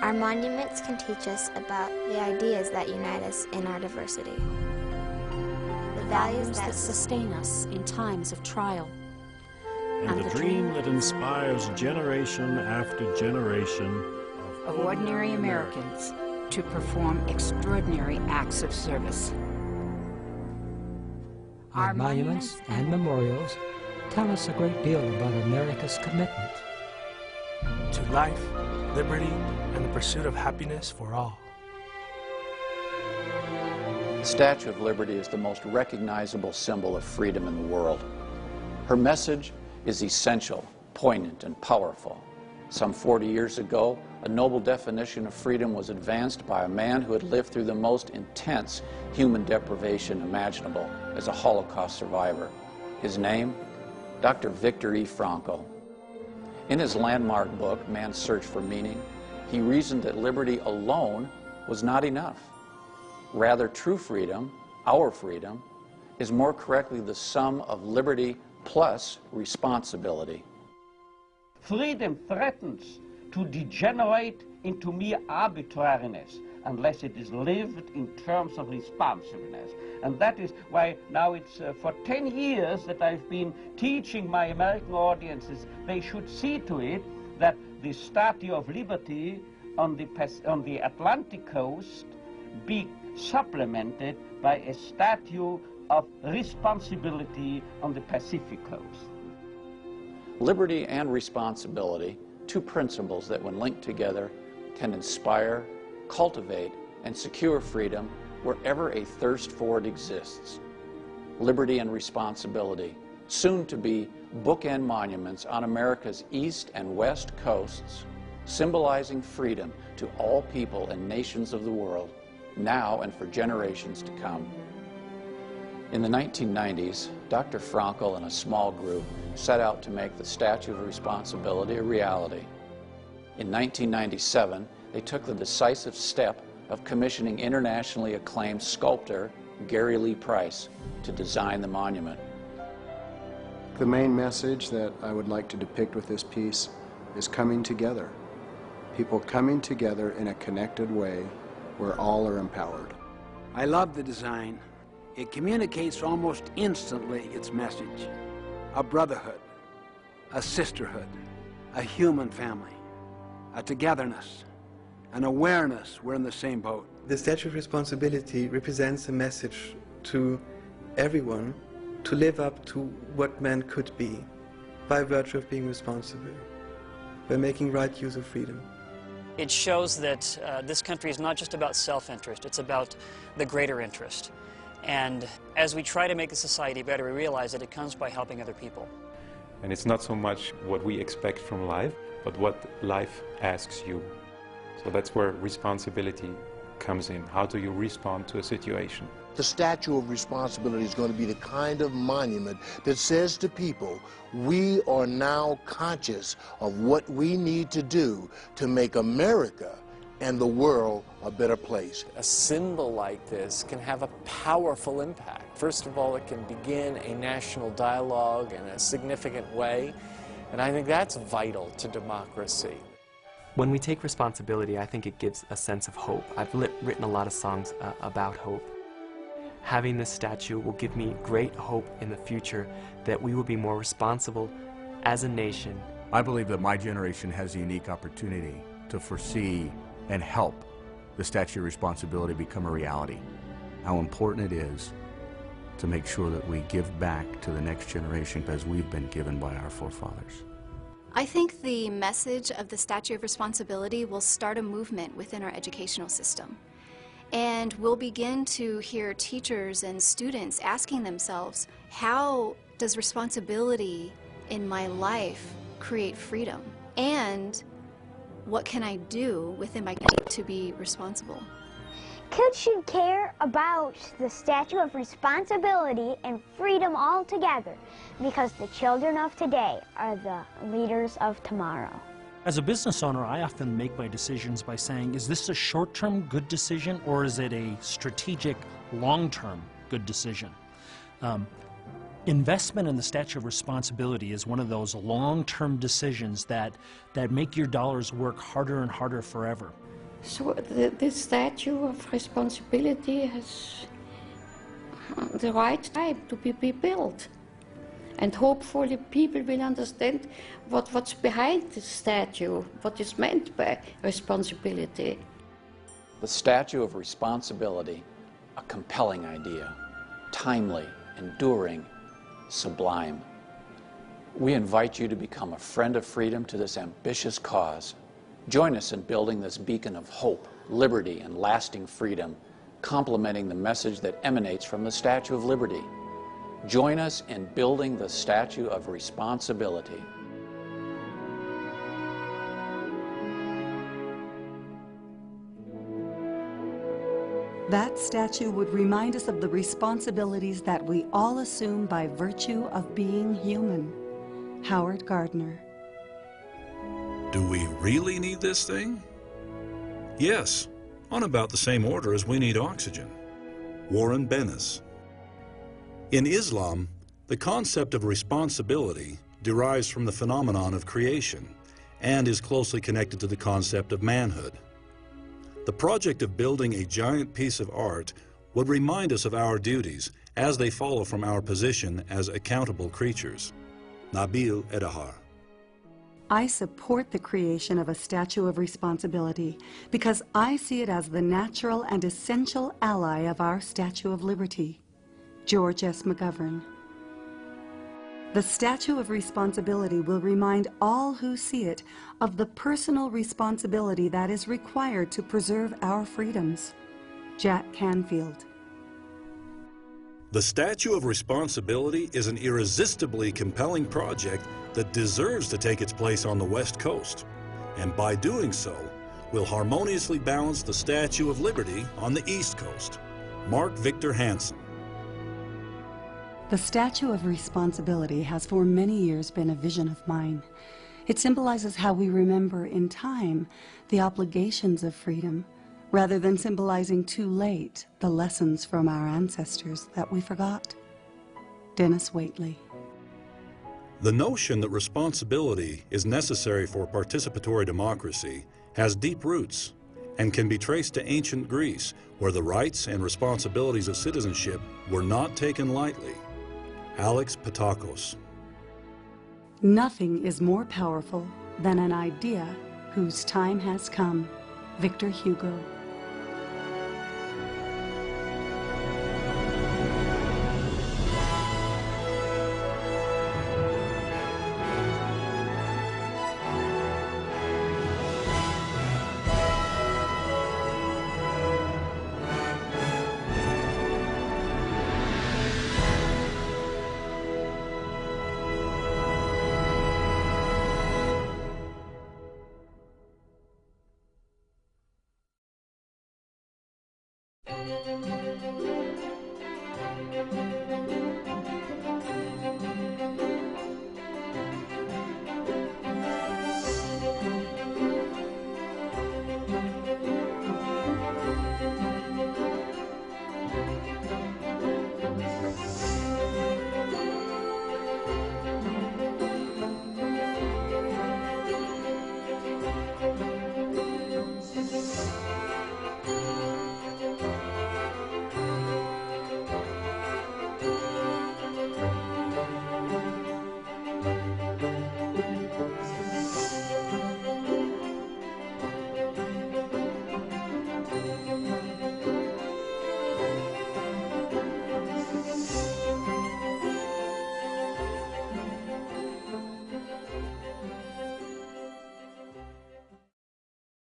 Our monuments can teach us about the ideas that unite us in our diversity. The values that sustain us in times of trial. And the dream that inspires generation after generation of ordinary Americans to perform extraordinary acts of service. Our monuments and memorials tell us a great deal about America's commitment to life, liberty, and the pursuit of happiness for all. The Statue of Liberty is the most recognizable symbol of freedom in the world. Her message is essential, poignant, and powerful. Some 40 years ago, a noble definition of freedom was advanced by a man who had lived through the most intense human deprivation imaginable as a Holocaust survivor. His name? Dr. Viktor E. Frankl. In his landmark book, Man's Search for Meaning, he reasoned that liberty alone was not enough. Rather, true freedom, our freedom, is more correctly the sum of liberty plus responsibility. Freedom threatens to degenerate into mere arbitrariness unless it is lived in terms of responsiveness. And that is why now it's for 10 years that I've been teaching my American audiences they should see to it that the Statue of Liberty on the Atlantic coast be supplemented by a statue of responsibility on the Pacific coast. Liberty and responsibility, two principles that when linked together can inspire, cultivate, and secure freedom wherever a thirst for it exists. Liberty and responsibility, soon to be bookend monuments on America's east and west coasts, symbolizing freedom to all people and nations of the world, now and for generations to come. In the 1990s, Dr. Frankl and a small group set out to make the Statue of Responsibility a reality. In 1997, they took the decisive step of commissioning internationally acclaimed sculptor Gary Lee Price to design the monument. The main message that I would like to depict with this piece is coming together. People coming together in a connected way where all are empowered. I love the design. It communicates almost instantly its message. A brotherhood, a sisterhood, a human family, a togetherness, an awareness we're in the same boat. The Statue of Responsibility represents a message to everyone to live up to what man could be by virtue of being responsible, by making right use of freedom. It shows that this country is not just about self-interest, it's about the greater interest. And as we try to make the society better, we realize that it comes by helping other people. And it's not so much what we expect from life, but what life asks you. So that's where responsibility comes in. How do you respond to a situation? The Statue of Responsibility is going to be the kind of monument that says to people, we are now conscious of what we need to do to make America and the world a better place. A symbol like this can have a powerful impact. First of all, it can begin a national dialogue in a significant way, and I think that's vital to democracy. When we take responsibility, I think it gives a sense of hope. I've written a lot of songs about hope. Having this statue will give me great hope in the future that we will be more responsible as a nation. I believe that my generation has a unique opportunity to foresee and help the Statue of Responsibility become a reality. How important it is to make sure that we give back to the next generation as we've been given by our forefathers. I think the message of the Statue of Responsibility will start a movement within our educational system. And we'll begin to hear teachers and students asking themselves, how does responsibility in my life create freedom? And what can I do within my life to be responsible? Kids should care about the Statue of Responsibility and freedom altogether, because the children of today are the leaders of tomorrow. As a business owner, I often make my decisions by saying, is this a short-term good decision or is it a strategic, long-term good decision? Investment in the Statue of Responsibility is one of those long-term decisions that make your dollars work harder and harder forever. So this statue of responsibility has the right time to be built. And hopefully people will understand what's behind this statue, what is meant by responsibility. The Statue of Responsibility, a compelling idea, timely, enduring, sublime. We invite you to become a friend of freedom to this ambitious cause. Join us in building this beacon of hope, liberty, and lasting freedom, complementing the message that emanates from the Statue of Liberty. Join us in building the Statue of Responsibility. That statue would remind us of the responsibilities that we all assume by virtue of being human. Howard Gardner. Do we really need this thing? Yes, on about the same order as we need oxygen. Warren Bennis. In Islam, the concept of responsibility derives from the phenomenon of creation and is closely connected to the concept of manhood. The project of building a giant piece of art would remind us of our duties as they follow from our position as accountable creatures. Nabil Edahar. I support the creation of a statue of responsibility because I see it as the natural and essential ally of our Statue of Liberty. George S. McGovern. The Statue of Responsibility will remind all who see it of the personal responsibility that is required to preserve our freedoms. Jack Canfield. The Statue of Responsibility is an irresistibly compelling project that deserves to take its place on the West Coast, and by doing so, will harmoniously balance the Statue of Liberty on the East Coast. Mark Victor Hansen. The Statue of Responsibility has for many years been a vision of mine. It symbolizes how we remember in time the obligations of freedom, rather than symbolizing too late the lessons from our ancestors that we forgot. Dennis Waitley. The notion that responsibility is necessary for participatory democracy has deep roots and can be traced to ancient Greece, where the rights and responsibilities of citizenship were not taken lightly. Alex Patakos. Nothing is more powerful than an idea whose time has come. Victor Hugo.